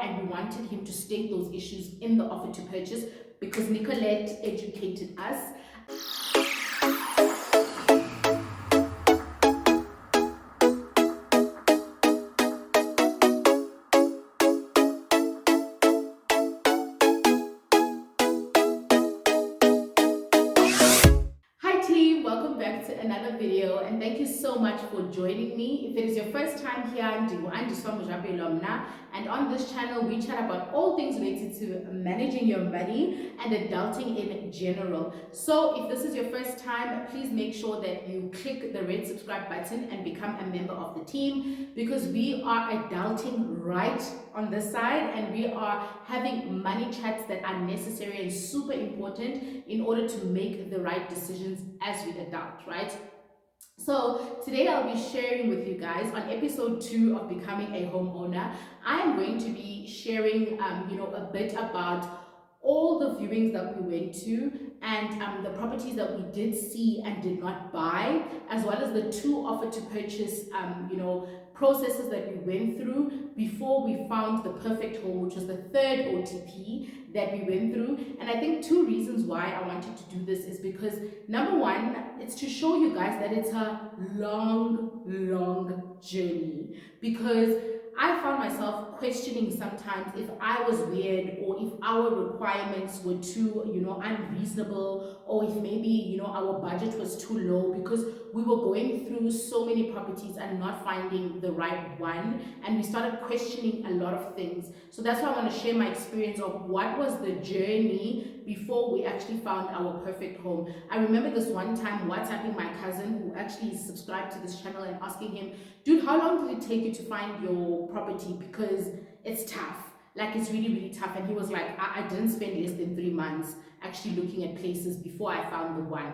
and we wanted him to state those issues in the offer to purchase because Nicolette educated us. Hi team, welcome back to another video and thank you so much for joining me. If it is your first time here, andiswa.mojapelo, and on this channel we chat about all things related to managing your money and adulting in general. So if this is your first time, please make sure that you click the red subscribe button and become a member of the team, because we are adulting right on this side and we are having money chats that are necessary and super important in order to make the right decisions as we adult, right? So today I'll be sharing with you guys on episode 2 of becoming a homeowner. I'm going to be sharing a bit about all the viewings that we went to and the properties that we did see and did not buy, as well as the 2 offer to purchase processes that we went through before we found the perfect home, which was the 3rd OTP that we went through. And I think 2 reasons why I wanted to do this is because number 1, it's to show you guys that it's a long journey, because I found myself questioning sometimes if I was weird or if our requirements were too, unreasonable, or if maybe, our budget was too low, because we were going through so many properties and not finding the right one, and we started questioning a lot of things. So that's why I want to share my experience of what was the journey before we actually found our perfect home. I remember this one time WhatsApping my cousin who actually is subscribed to this channel and asking him, dude, how long did it take you to find your property? Because it's tough. Like, it's really tough. And he was like, I didn't spend less than 3 months actually looking at places before I found the one.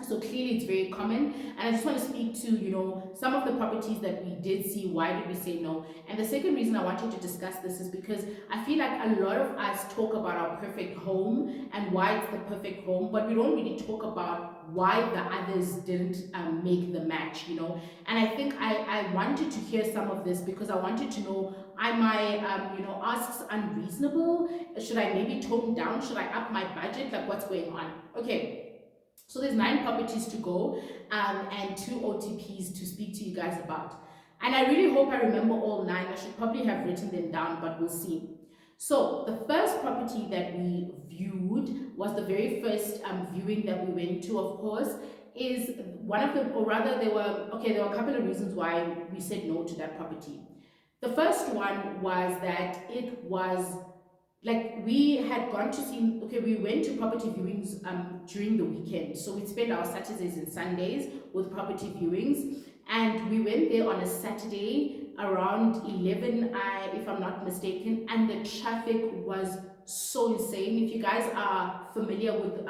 So clearly it's very common, and I just want to speak to some of the properties that we did see. Why did we say no? And the second reason I wanted to discuss this is because I feel like a lot of us talk about our perfect home and why it's the perfect home, but we don't really talk about why the others didn't make the match. And I think I wanted to hear some of this because I wanted to know, am I asks unreasonable? Should I maybe tone down? Should I up my budget? Like, what's going on? Okay. So there's 9 properties to go and 2 OTPs to speak to you guys about. And I really hope I remember all 9. I should probably have written them down, but we'll see. So the first property that we viewed was the very first viewing that we went to, of course, is one of the, or rather there were a couple of reasons why we said no to that property. The first one was that it was like we had gone to see, we went to property viewings during the weekend. So we spent our Saturdays and Sundays with property viewings, and we went there on a Saturday around 11, if I'm not mistaken, and the traffic was so insane. If you guys are familiar with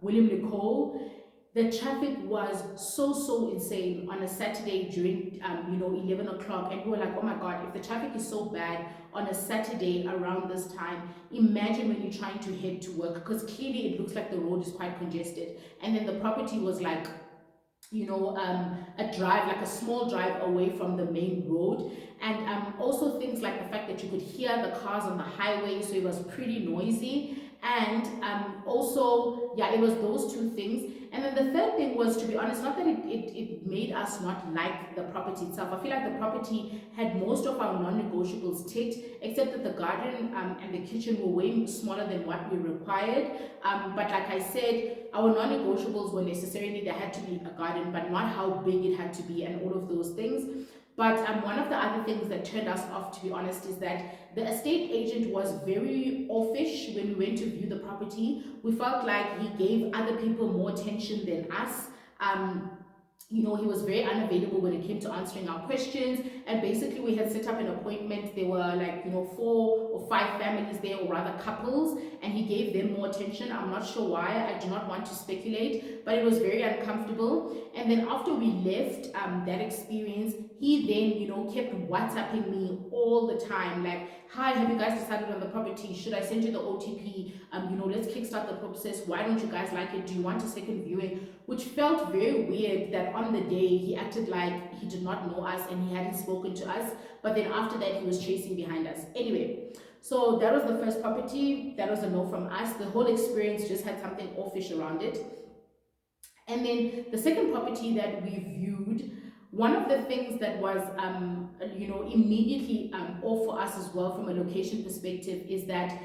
William Nicole, the traffic was so insane on a Saturday during 11 o'clock, and we were like, oh my god, if the traffic is so bad on a Saturday around this time, imagine when you're trying to head to work, because clearly it looks like the road is quite congested. And then the property was like a drive, like a small drive away from the main road, and also things like the fact that you could hear the cars on the highway, so it was pretty noisy. And also, yeah, it was those 2 things. And then the third thing was, to be honest, not that it made us not like the property itself. I feel like the property had most of our non-negotiables ticked, except that the garden and the kitchen were way smaller than what we required. But like I said, our non-negotiables were necessarily, there had to be a garden, but not how big it had to be and all of those things. But one of the other things that turned us off, to be honest, is that the estate agent was very offish when we went to view the property. We felt like he gave other people more attention than us. He was very unavailable when it came to answering our questions, and basically we had set up an appointment. There were like 4 or 5 families there, or rather couples, and he gave them more attention. I'm not sure why, I do not want to speculate, but it was very uncomfortable. And then after we left that experience, he then kept WhatsApping me all the time, like, hi, have you guys decided on the property? Should I send you the OTP? Let's kickstart the process. Why don't you guys like it? Do you want a second viewing? Which felt very weird that on the day he acted like he did not know us and he hadn't spoken to us, but then after that he was chasing behind us. Anyway, so that was the first property. That was a no from us. The whole experience just had something offish around it. And then the second property that we viewed, one of the things that was, immediately off for us as well from a location perspective is that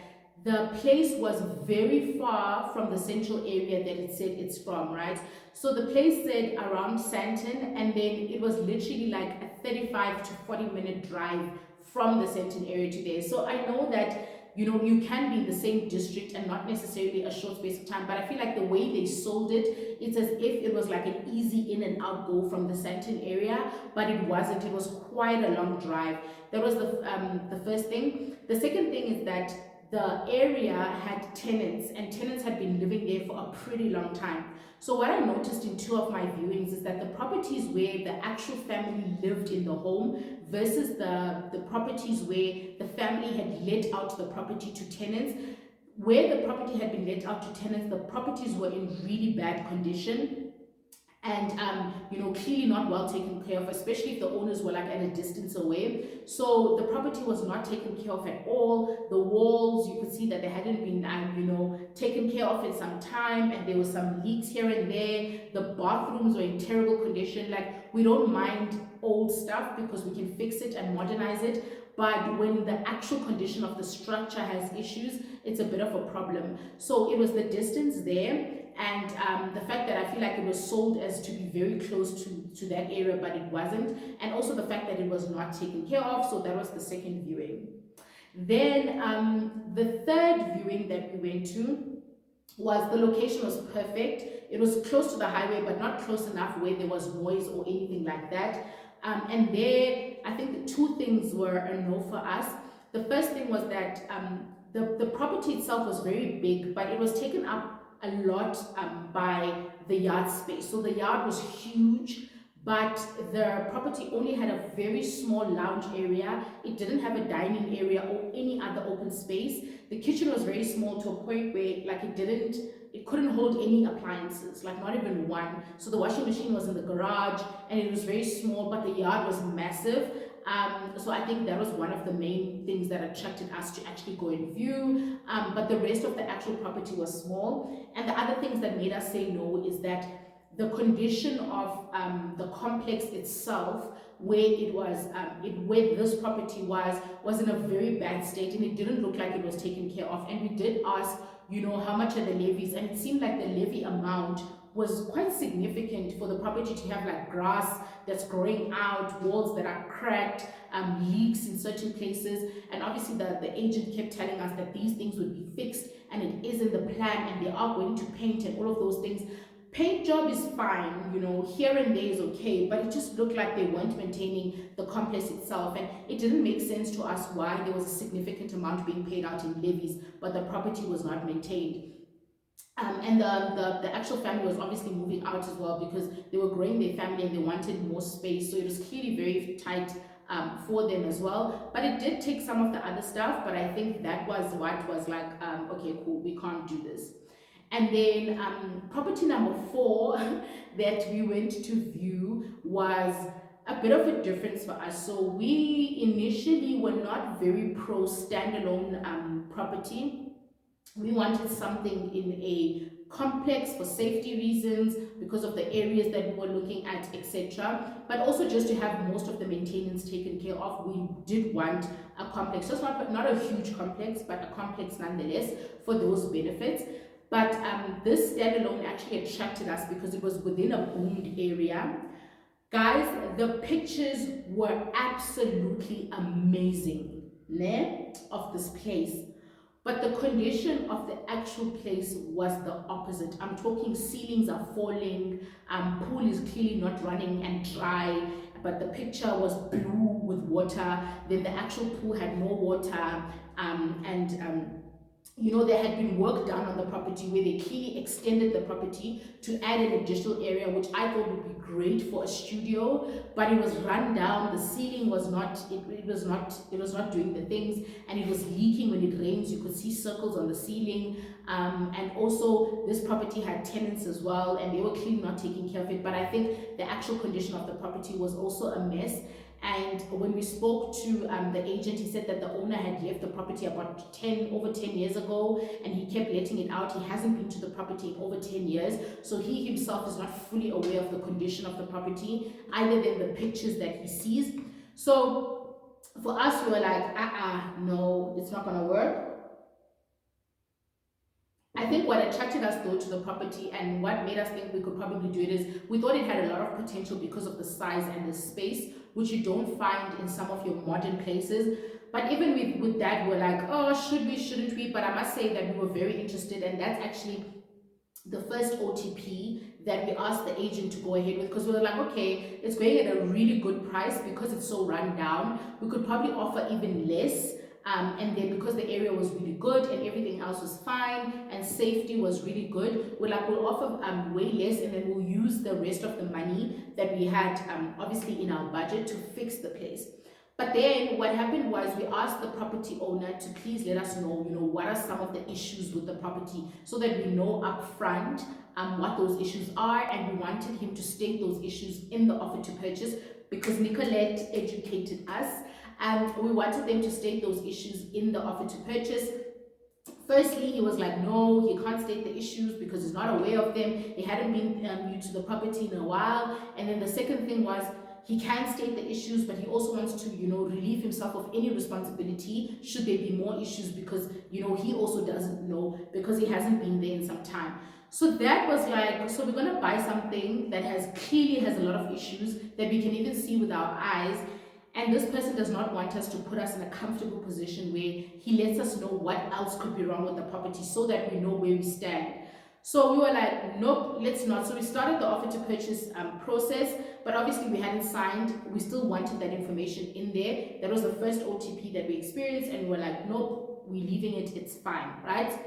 the place was very far from the central area that it said it's from, right? So the place said around Sandton, and then it was literally like a 35 to 40-minute drive from the Sandton area to there. So I know that you can be in the same district and not necessarily a short space of time, but I feel like the way they sold it, it's as if it was like an easy in and out go from the Sandton area, but it wasn't. It was quite a long drive. That was the first thing. The second thing is that the area had tenants, and tenants had been living there for a pretty long time. So what I noticed in two of my viewings is that the properties where the actual family lived in the home versus the properties where the family had let out the property to tenants, where the property had been let out to tenants, the properties were in really bad condition and clearly not well taken care of, especially if the owners were like at a distance away. So the property was not taken care of at all. The walls, you could see that they hadn't been taken care of in some time, and there were some leaks here and there. The bathrooms were in terrible condition. Like, we don't mind old stuff because we can fix it and modernize it, but when the actual condition of the structure has issues, it's a bit of a problem. So it was the distance there, and the fact that I feel like it was sold as to be very close to that area, but it wasn't, and also the fact that it was not taken care of. So that was the second viewing. Then the third viewing that we went to was, the location was perfect. It was close to the highway, but not close enough where there was noise or anything like that. And there, I think the two things were a no for us. The first thing was that the property itself was very big, but it was taken up a lot by the yard space. So the yard was huge, but the property only had a very small lounge area. It didn't have a dining area or any other open space. The kitchen was very small to a point where like it couldn't hold any appliances, like not even one. So the washing machine was in the garage and it was very small, but the yard was massive. So I think that was one of the main things that attracted us to actually go and view, but the rest of the actual property was small. And the other things that made us say no is that the condition of the complex itself, where it was, where this property was in a very bad state, and it didn't look like it was taken care of. And we did ask, how much are the levies, and it seemed like the levy amount was quite significant for the property to have like grass that's growing out, walls that are cracked, leaks in certain places. And obviously the agent kept telling us that these things would be fixed, and it is in the plan, and they are going to paint and all of those things. Paint job is fine, here and there is okay, but it just looked like they weren't maintaining the complex itself, and it didn't make sense to us why there was a significant amount being paid out in levies, but the property was not maintained. And the actual family was obviously moving out as well because they were growing their family and they wanted more space, so it was clearly very tight for them as well. But it did take some of the other stuff, but I think that was what was like, okay, cool, we can't do this. And then property number 4 that we went to view was a bit of a difference for us. So we initially were not very pro standalone property. We wanted something in a complex for safety reasons, because of the areas that we were looking at, etc., but also just to have most of the maintenance taken care of. We did want a complex, just not a huge complex, but a complex nonetheless for those benefits. But this standalone actually attracted us because it was within a boomed area. Guys, the pictures were absolutely amazing, ne, of this place. But the condition of the actual place was the opposite. I'm talking ceilings are falling, pool is clearly not running and dry, but the picture was blue with water. Then the actual pool had no water, and there had been work done on the property where they clearly extended the property to add an additional area, which I thought would be great for a studio, but it was run down. The ceiling was not, it was not doing the things, and it was leaking when it rains. You could see circles on the ceiling. And also this property had tenants as well, and they were clearly not taking care of it. But I think the actual condition of the property was also a mess. And when we spoke to the agent, he said that the owner had left the property about over 10 years ago, and he kept letting it out. He hasn't been to the property in over 10 years, so he himself is not fully aware of the condition of the property, other than the pictures that he sees. So for us, we were like, no, it's not gonna work. I think what attracted us though to the property, and what made us think we could probably do it, is we thought it had a lot of potential because of the size and the space, which you don't find in some of your modern places. But even with that, we're like, oh, should we, shouldn't we? But I must say that we were very interested, and that's actually the first OTP that we asked the agent to go ahead with, because we were like, okay, it's going at a really good price because it's so run down. We could probably offer even less. And then because the area was really good and everything else was fine and safety was really good, we'll offer way less, and then we'll use the rest of the money that we had obviously in our budget to fix the place. But then what happened was we asked the property owner to please let us know, what are some of the issues with the property, so that we know up front what those issues are. And we wanted him to state those issues in the offer to purchase, because Nicolette educated us. And we wanted them to state those issues in the offer to purchase. Firstly, he was like, no, he can't state the issues because he's not aware of them. He hadn't been new to the property in a while. And then the second thing was, he can state the issues, but he also wants to, relieve himself of any responsibility should there be more issues, because, he also doesn't know because he hasn't been there in some time. So that was like, so we're going to buy something that clearly has a lot of issues that we can even see with our eyes. And this person does not want us to put us in a comfortable position where he lets us know what else could be wrong with the property, so that we know where we stand. So we were like, nope, let's not. So we started the offer to purchase process, but obviously we hadn't signed. We still wanted that information in there. That was the first OTP that we experienced, and we were like, nope, we're leaving it, it's fine, right?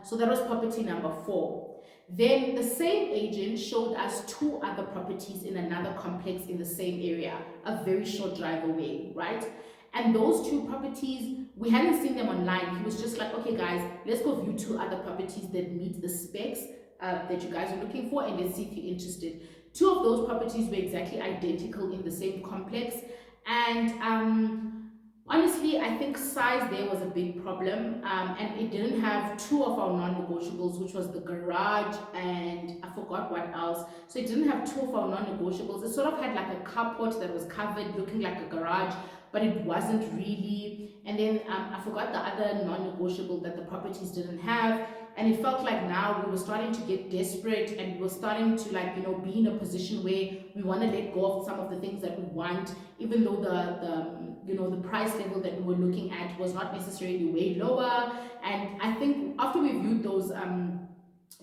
So that was property number 4. Then the same agent showed us 2 other properties in another complex in the same area, a very short drive away, right? And those 2 properties, we hadn't seen them online. He was just like, okay guys, let's go view 2 other properties that meet the specs that you guys are looking for, and let's see if you're interested. 2 of those properties were exactly identical in the same complex, and honestly, I think size there was a big problem, and it didn't have 2 of our non-negotiables, which was the garage and I forgot what else. So it didn't have 2 of our non-negotiables. It sort of had like a carport that was covered, looking like a garage, but it wasn't really. And then I forgot the other non-negotiable that the properties didn't have. And it felt like now we were starting to get desperate, and we were starting to be in a position where we want to let go of some of the things that we want, even though the price level that we were looking at was not necessarily way lower. And I think after we viewed those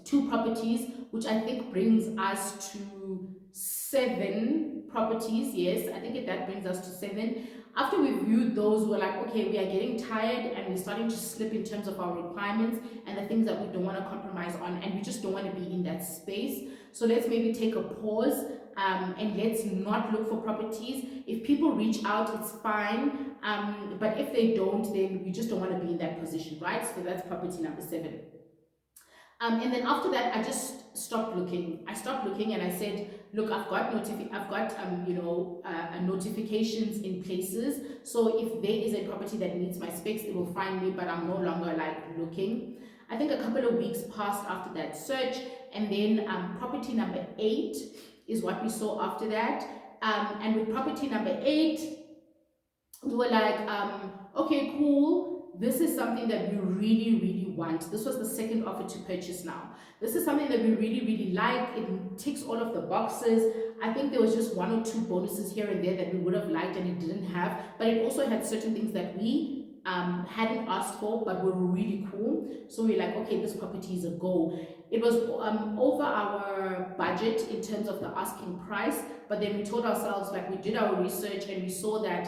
2 properties, which I think brings us to 7 properties, yes, I think that brings us to 7. After we viewed those, we're like, okay, we are getting tired, and we're starting to slip in terms of our requirements and the things that we don't want to compromise on, and we just don't want to be in that space. So let's maybe take a pause, and let's not look for properties. If people reach out, it's fine, but if they don't, then we just don't want to be in that position, right? So that's property number 7. And then after that, I just stopped looking. I stopped looking, and I said, look, I've got notifications in places. So if there is a property that meets my specs, it will find me, but I'm no longer looking. I think a couple of weeks passed after that search, and then property number 8 is what we saw after that. And with property number 8, we were like, okay, cool. This is something that we really, really want. This was the second offer to purchase now. This is something that we really, really like. It ticks all of the boxes. I think there was just 1 or 2 bonuses here and there that we would have liked and it didn't have. But it also had certain things that we hadn't asked for but were really cool. So we're like, okay, this property is a go. It was over our budget in terms of the asking price. But then we told ourselves, we did our research and we saw that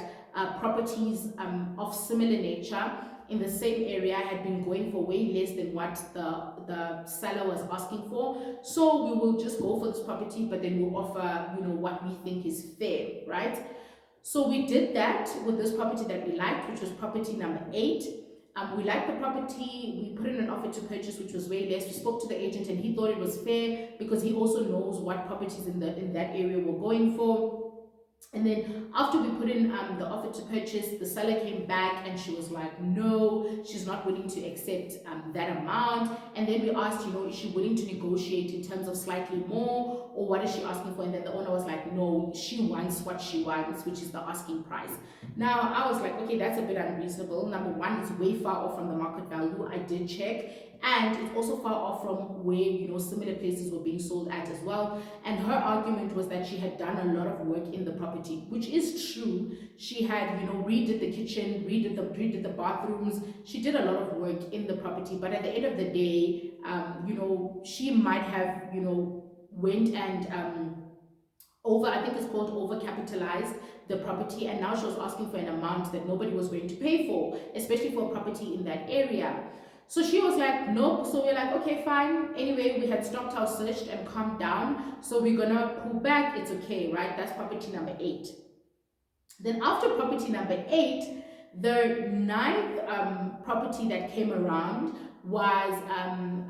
properties of similar nature in the same area had been going for way less than what the seller was asking for. So we will just go for this property, but then we'll offer, what we think is fair, right? So we did that with this property that we liked, which was property number 8. We liked the property. We put in an offer to purchase, which was way less. We spoke to the agent, and he thought it was fair because he also knows what properties in that area we're going for. And then after we put in the offer to purchase, the seller came back and she was like, no, she's not willing to accept that amount. And then we asked, is she willing to negotiate in terms of slightly more, or what is she asking for? And then the owner was like, no, she wants what she wants, which is the asking price. Now I was like, okay, that's a bit unreasonable. Number one, it's way far off from the market value. I did check. And it's also far off from where, similar places were being sold at as well. And her argument was that she had done a lot of work in the property, which is true. She had, redid the kitchen, redid the bathrooms. She did a lot of work in the property. But at the end of the day, she might have, went and I think it's called overcapitalized the property, and now she was asking for an amount that nobody was going to pay for, especially for a property in that area. So she was like, nope. So we're like, okay, fine. Anyway, we had stopped our search and calmed down. So we're gonna pull back. It's okay, right? That's property number 8. Then after property number 8, the 9th property that came around was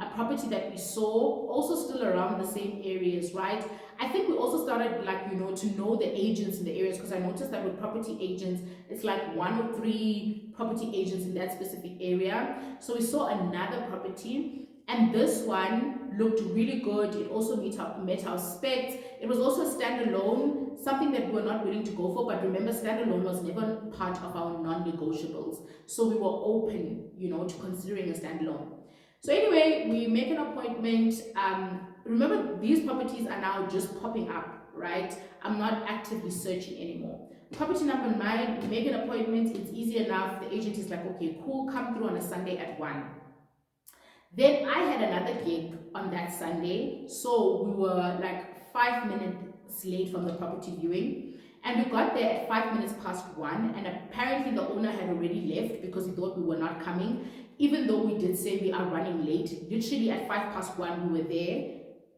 a property that we saw, also still around the same areas, right? I think we also started to know the agents in the areas, because I noticed that with property agents, it's like 1 or 3 property agents in that specific area. So we saw another property, and this one looked really good. It also met our specs. It was also a standalone, something that we were not willing to go for, but remember, standalone was never part of our non-negotiables. So we were open, to considering a standalone. So anyway, we make an appointment. Remember, these properties are now just popping up, right? I'm not actively searching anymore. Property number 9, we make an appointment. It's easy enough. The agent is like, okay, cool, come through on a Sunday at 1. Then I had another gig on that Sunday, so we were like 5 minutes late from the property viewing, and we got there at 5 minutes past 1, and apparently the owner had already left because he thought we were not coming, even though we did say we are running late. Literally at 5 past 1 we were there,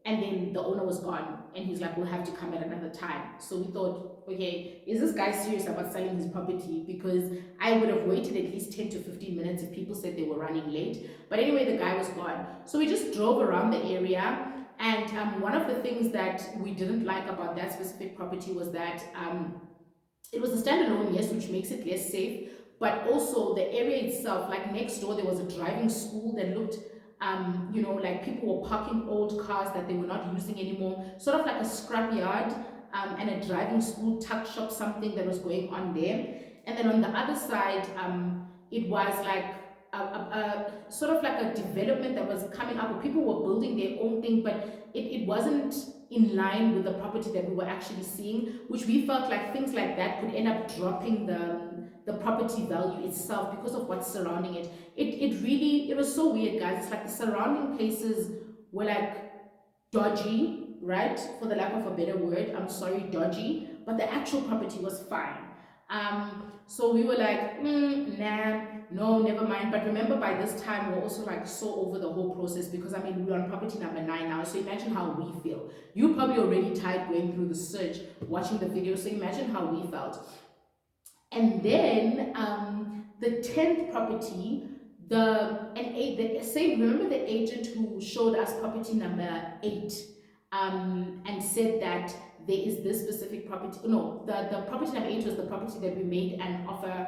and then the owner was gone, and he's like, we'll have to come at another time. So we thought, okay, is this guy serious about selling his property? Because I would have waited at least 10 to 15 minutes if people said they were running late. But anyway, the guy was gone. So we just drove around the area, and one of the things that we didn't like about that specific property was that it was a standalone, yes, which makes it less safe, but also the area itself, like next door there was a driving school that looked like people were parking old cars that they were not using anymore, sort of like a scrapyard, and a driving school, tuck shop, something that was going on there. And then on the other side, it was like a sort of like a development that was coming up where people were building their own thing, but it wasn't in line with the property that we were actually seeing, which we felt like things like that could end up dropping the property value itself because of what's surrounding it. It was so weird, guys. It's like the surrounding places were like dodgy, right? For the lack of a better word, I'm sorry, dodgy, but the actual property was fine. So we were like, nah, no, never mind. But remember, by this time we're also like so over the whole process, because I mean, we're on property number 9 now. So imagine how we feel. You probably already tired going through the search, watching the video. So imagine how we felt. And then the 10th property, remember the agent who showed us property number 8 and said that there is this specific property. No, the property number 8 was the property that we made an offer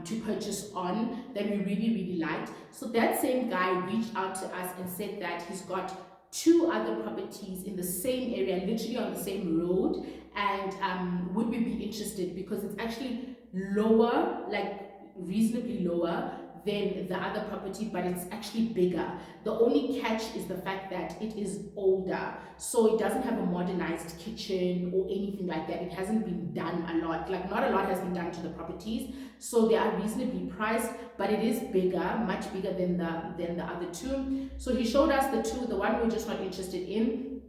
to purchase on, that we really liked. So that same guy reached out to us and said that he's got 2 other properties in the same area, literally on the same road, and would we be interested, because it's actually lower, like reasonably lower than the other property, but it's actually bigger. The only catch is the fact that it is older, so it doesn't have a modernized kitchen or anything like that. It hasn't been done a lot, like not a lot has been done to the properties, so they are reasonably priced, but it is bigger, much bigger than the other 2. So he showed us the 2. The one we're just not interested in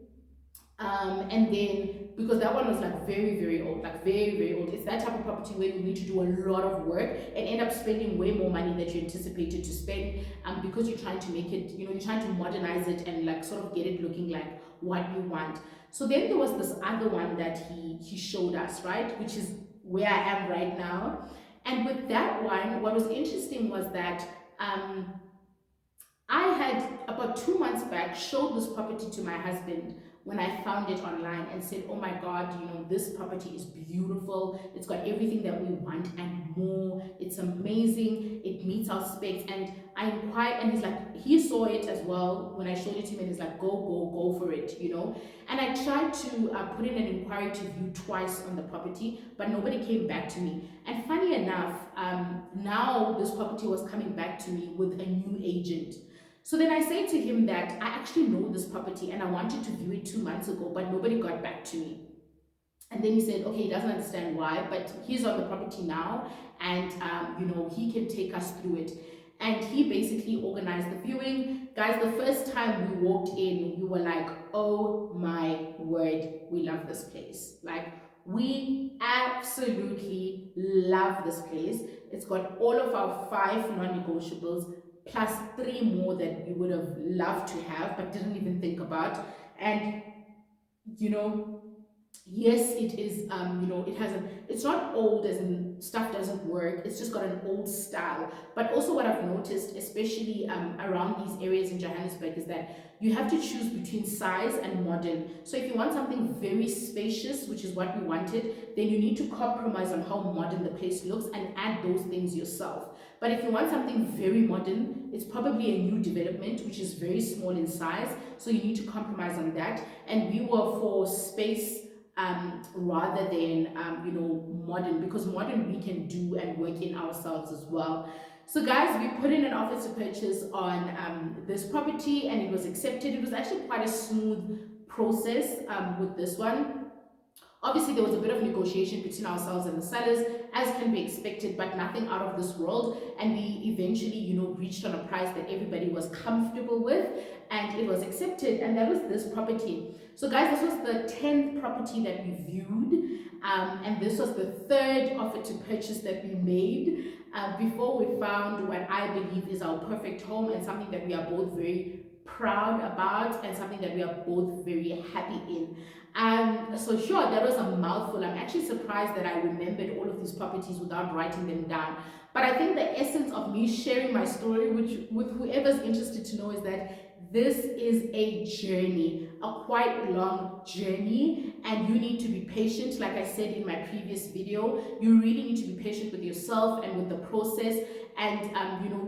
And then, because that one was like very, very old, like very, very old. It's that type of property where you need to do a lot of work and end up spending way more money than you anticipated to spend, because you're trying to make it, you're trying to modernize it and like sort of get it looking like what you want. So then there was this other one that he showed us, right? Which is where I am right now. And with that one, what was interesting was that I had about 2 months back showed this property to my husband when I found it online and said, oh my God, this property is beautiful. It's got everything that we want and more. It's amazing. It meets our specs. And I inquired, and he's like, he saw it as well when I showed it to him, and he's like, go for it, And I tried to put in an inquiry to view twice on the property, but nobody came back to me. And funny enough, now this property was coming back to me with a new agent. So then I say to him that I actually know this property and I wanted to view it 2 months ago, but nobody got back to me. And then he said, okay, he doesn't understand why, but he's on the property now, and he can take us through it. And he basically organized the viewing. Guys, the first time we walked in, we were like, oh my word, we love this place. Like, we absolutely love this place. It's got all of our 5 non-negotiables, plus 3 more that we would have loved to have but didn't even think about. And yes, it is it has it's not old as in stuff doesn't work, it's just got an old style. But also what I've noticed, especially around these areas in Johannesburg, is that you have to choose between size and modern. So if you want something very spacious, which is what we wanted, then you need to compromise on how modern the place looks and add those things yourself. But if you want something very modern, it's probably a new development which is very small in size, so you need to compromise on that. And we were for space rather than modern, because modern we can do and work in ourselves as well. So guys, we put in an offer to purchase on this property, and it was accepted. It was actually quite a smooth process with this one. Obviously, there was a bit of negotiation between ourselves and the sellers, as can be expected, but nothing out of this world. And we eventually, reached on a price that everybody was comfortable with, and it was accepted. And that was this property. So guys, this was the 10th property that we viewed, and this was the 3rd offer to purchase that we made before we found what I believe is our perfect home, and something that we are both very proud about, and something that we are both very happy in. So sure, that was a mouthful. I'm actually surprised that I remembered all of these properties without writing them down. But I think the essence of me sharing my story with whoever's interested to know is that this is a journey, a quite long journey, and you need to be patient. Like I said in my previous video, you really need to be patient with yourself and with the process. And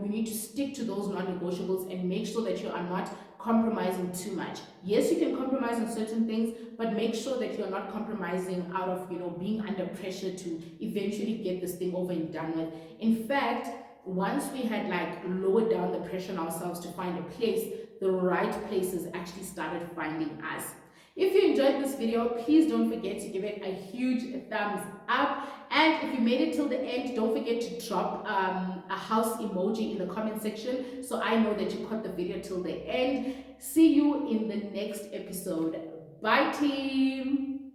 we need to stick to those non-negotiables and make sure that you are not compromising too much. Yes, you can compromise on certain things, but make sure that you're not compromising out of being under pressure to eventually get this thing over and done with. In fact, once we had like lowered down the pressure on ourselves to find a place, the right places actually started finding us. If you enjoyed this video, please don't forget to give it a huge thumbs up. And if you made it till the end, don't forget to drop a house emoji in the comment section so I know that you caught the video till the end. See you in the next episode. Bye, team.